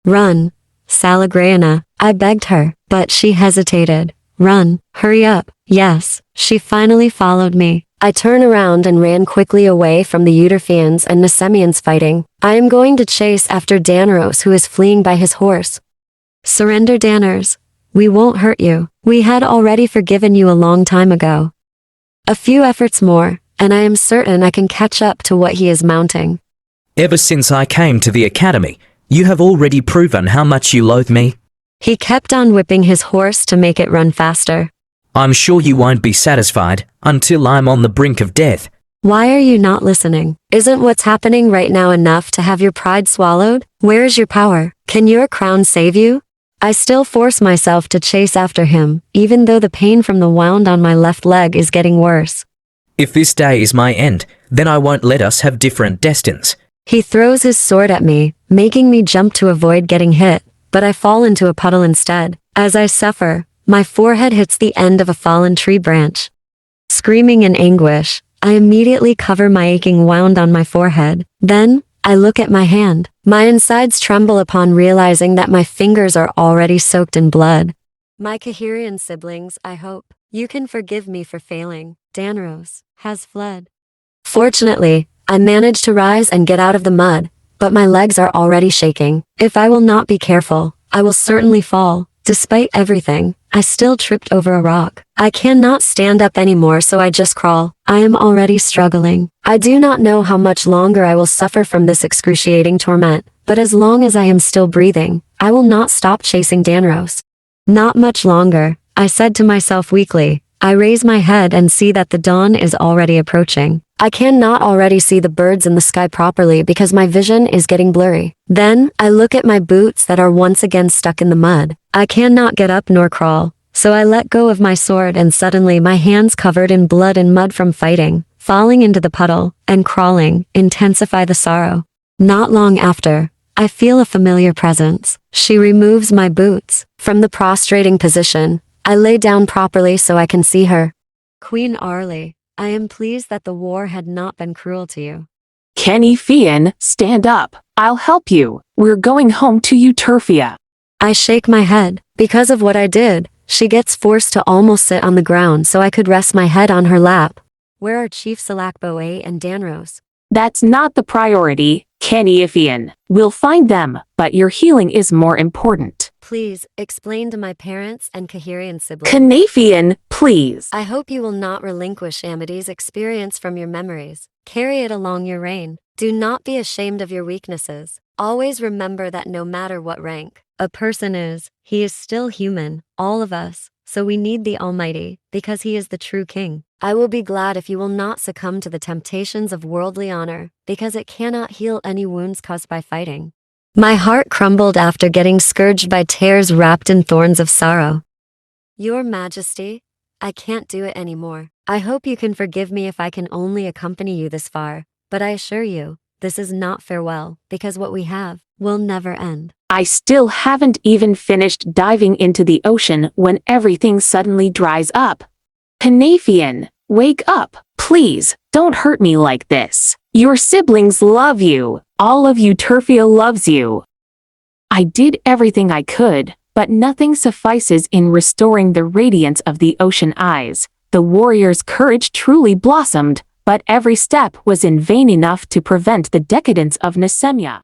Run, Salegreana, I begged her, but she hesitated. Run, hurry up. Yes, she finally followed me. I turned around and ran quickly away from the Eudorfians and Nacemians fighting. I am going to chase after Danros, who is fleeing by his horse. Surrender, Danners. We won't hurt you. We had already forgiven you a long time ago. A few efforts more, and I am certain I can catch up to what he is mounting. Ever since I came to the academy, you have already proven how much you loathe me. He kept on whipping his horse to make it run faster. I'm sure you won't be satisfied until I'm on the brink of death. Why are you not listening? Isn't what's happening right now enough to have your pride swallowed? Where is your power? Can your crown save you? I still force myself to chase after him, even though the pain from the wound on my left leg is getting worse. If this day is my end, then I won't let us have different destinies. He throws his sword at me, making me jump to avoid getting hit, but I fall into a puddle instead. As I suffer, my forehead hits the end of a fallen tree branch. Screaming in anguish, I immediately cover my aching wound on my forehead. Then, I look at my hand. My insides tremble upon realizing that my fingers are already soaked in blood. My Caneyphiean siblings, I hope you can forgive me for failing. Danros has fled. Fortunately, I manage to rise and get out of the mud, but my legs are already shaking. If I will not be careful, I will certainly fall. Despite everything, I still tripped over a rock. I cannot stand up anymore, so I just crawl. I am already struggling. I do not know how much longer I will suffer from this excruciating torment, but as long as I am still breathing, I will not stop chasing Danros. Not much longer, I said to myself weakly. I raise my head and see that the dawn is already approaching. I cannot already see the birds in the sky properly because my vision is getting blurry. Then, I look at my boots that are once again stuck in the mud. I cannot get up nor crawl, so I let go of my sword and suddenly my hands covered in blood and mud from fighting, falling into the puddle, and crawling, intensify the sorrow. Not long after, I feel a familiar presence. She removes my boots. From the prostrating position, I lay down properly so I can see her. Queen Arlie, I am pleased that the war had not been cruel to you. Caneyphiean, stand up. I'll help you. We're going home to Euterphia. I shake my head. Because of what I did, she gets forced to almost sit on the ground so I could rest my head on her lap. Where are Chief Salegreana and Danros? That's not the priority, Caneyphiean. We'll find them, but your healing is more important. Please, explain to my parents and Caneyphiean siblings. Caneyphiean, please. I hope you will not relinquish Amity's experience from your memories. Carry it along your reign. Do not be ashamed of your weaknesses. Always remember that no matter what rank a person is, he is still human, all of us, so we need the Almighty, because he is the true king. I will be glad if you will not succumb to the temptations of worldly honor, because it cannot heal any wounds caused by fighting. My heart crumbled after getting scourged by tears wrapped in thorns of sorrow. Your Majesty, I can't do it anymore. I hope you can forgive me if I can only accompany you this far, but I assure you, this is not farewell, because what we have will never end. I still haven't even finished diving into the ocean when everything suddenly dries up. Caneyphiean, wake up, please, don't hurt me like this. Your siblings love you. All of Euterphia loves you. I did everything I could, but nothing suffices in restoring the radiance of the ocean eyes. The warrior's courage truly blossomed, but every step was in vain enough to prevent the decadence of Nacemiah.